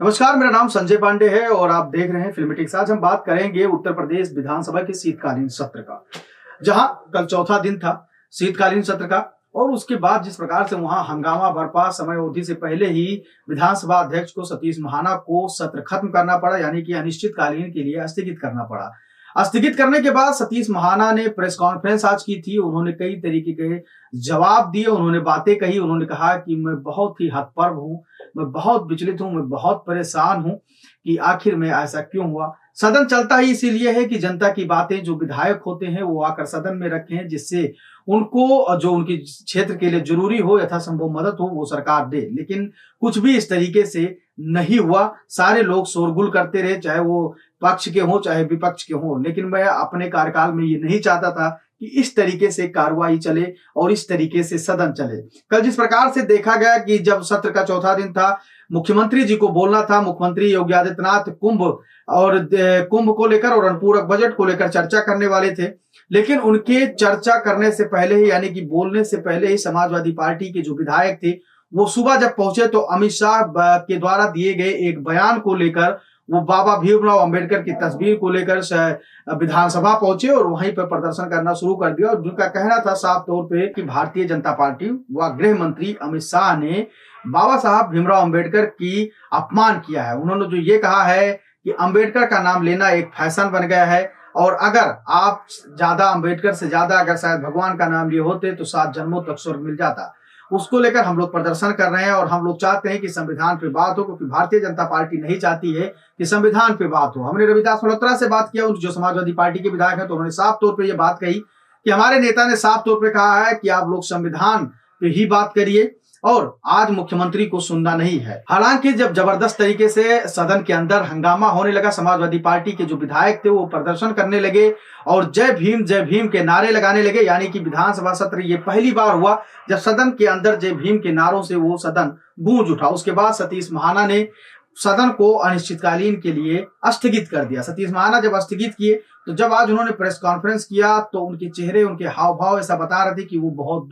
नमस्कार, मेरा नाम संजय पांडे है और आप देख रहे हैं फिल्मेटिक्स। आज हम बात करेंगे उत्तर प्रदेश विधानसभा के शीतकालीन सत्र का, जहां कल चौथा दिन था शीतकालीन सत्र का। और उसके बाद जिस प्रकार से वहां हंगामा बरपा, समय अवधि से पहले ही विधानसभा अध्यक्ष को सतीश महाना को सत्र खत्म करना पड़ा, यानी कि अनिश्चितकालीन के लिए स्थगित करना पड़ा। स्थगित करने के बाद सतीश महाना ने प्रेस कॉन्फ्रेंस आज की थी। उन्होंने कई तरीके के जवाब दिए, उन्होंने बातें कही। उन्होंने कहा कि मैं बहुत ही हतप्रभ हूं, मैं बहुत विचलित हूं, मैं बहुत परेशान हूं कि आखिर में ऐसा क्यों हुआ। सदन चलता ही इसीलिए है कि जनता की बातें जो विधायक होते हैं वो आकर सदन में रखें, जिससे उनको जो उनके क्षेत्र के लिए जरूरी हो, यथासंभव मदद हो, वो सरकार दे। लेकिन कुछ भी इस तरीके से नहीं हुआ। सारे लोग शोरगुल करते रहे, चाहे वो पक्ष के हों चाहे विपक्ष के हों। लेकिन मैं अपने कार्यकाल में ये नहीं चाहता था कि इस तरीके से कार्रवाई चले और इस तरीके से सदन चले। कल जिस प्रकार से देखा गया कि जब सत्र का चौथा दिन था, मुख्यमंत्री जी को बोलना था। मुख्यमंत्री योगी आदित्यनाथ कुंभ को लेकर और अनुपूरक बजट को लेकर चर्चा करने वाले थे। लेकिन उनके चर्चा करने से पहले ही, यानी कि बोलने से पहले ही, समाजवादी पार्टी के जो विधायक थे वो सुबह जब पहुंचे तो अमित शाह के द्वारा दिए गए एक बयान को लेकर वो बाबा भीमराव अंबेडकर की तस्वीर को लेकर विधानसभा पहुंचे और वहीं पर प्रदर्शन करना शुरू कर दिया। और जिनका कहना था साफ तौर पे कि भारतीय जनता पार्टी व गृह मंत्री अमित शाह ने बाबा साहब भीमराव अंबेडकर की अपमान किया है। उन्होंने जो ये कहा है कि अंबेडकर का नाम लेना एक फैशन बन गया है, और अगर आप ज्यादा अंबेडकर से ज्यादा अगर शायद भगवान का नाम लिए होते तो 7 जन्मों तक स्वर्ग मिल जाता। उसको लेकर हम लोग प्रदर्शन कर रहे हैं और हम लोग चाहते हैं कि संविधान पे बात हो, क्योंकि भारतीय जनता पार्टी नहीं चाहती है कि संविधान पे बात हो। हमने रविदास मल्होत्रा से बात किया, जो समाजवादी पार्टी के विधायक हैं, तो उन्होंने साफ तौर पे ये बात कही कि हमारे नेता ने साफ तौर पे कहा है कि आप लोग संविधान पे ही बात करिए और आज मुख्यमंत्री को सुनना नहीं है। हालांकि जब जबरदस्त तरीके से सदन के अंदर हंगामा होने लगा, समाजवादी पार्टी के जो विधायक थे वो प्रदर्शन करने लगे और जय भीम के नारे लगाने लगे। यानी कि विधानसभा सत्र ये पहली बार हुआ जब सदन के अंदर जय भीम के नारों से वो सदन गूंज उठा। उसके बाद सतीश महाना ने सदन को अनिश्चितकालीन के लिए स्थगित कर दिया। सतीश महाना जब स्थगित किए तो जब आज उन्होंने प्रेस कॉन्फ्रेंस किया तो उनके चेहरे, उनके हाव भाव ऐसा बता रहे थे कि वो बहुत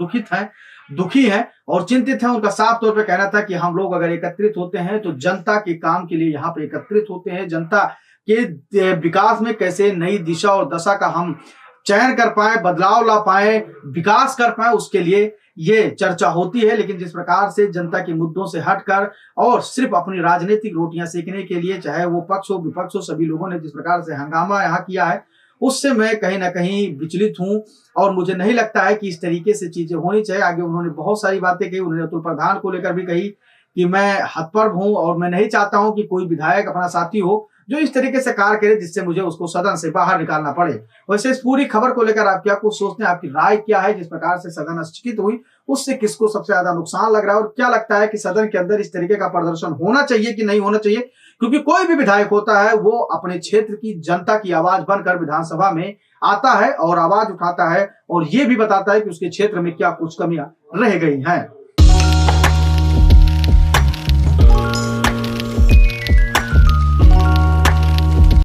दुखी हैं और चिंतित हैं। उनका साफ तौर पे कहना था कि हम लोग अगर एकत्रित होते हैं तो जनता के काम के लिए यहाँ पे एकत्रित होते हैं। जनता के विकास में कैसे नई दिशा और दशा का हम चयन कर पाए, बदलाव ला पाए, विकास कर पाए, उसके लिए ये चर्चा होती है। लेकिन जिस प्रकार से जनता के मुद्दों से हटकर और सिर्फ अपनी राजनीतिक रोटियां सेकने के लिए, चाहे वो पक्ष हो विपक्ष हो, सभी लोगों ने जिस प्रकार से हंगामा यहाँ किया है, उससे मैं कहीं ना कहीं विचलित हूं और मुझे नहीं लगता है कि इस तरीके से चीजें होनी चाहिए। आगे उन्होंने बहुत सारी बातें कही। उन्होंने अतुल प्रधान को लेकर भी कही कि मैं हतप्रभ हूं और मैं नहीं चाहता हूं कि कोई विधायक अपना साथी हो जो इस तरीके से कार्य करे जिससे मुझे उसको सदन से बाहर निकालना पड़े। वैसे इस पूरी खबर को लेकर आप क्या कुछ सोचते हैं? आपकी राय क्या है? जिस प्रकार से सदन स्थगित हुई उससे किसको सबसे ज्यादा नुकसान लग रहा है और क्या लगता है कि सदन के अंदर इस तरीके का प्रदर्शन होना चाहिए कि नहीं होना चाहिए? क्योंकि कोई भी विधायक होता है वो अपने क्षेत्र की जनता की आवाज बनकर विधानसभा में आता है और आवाज उठाता है और ये भी बताता है कि उसके क्षेत्र में क्या कुछ कमियां रह गई हैं।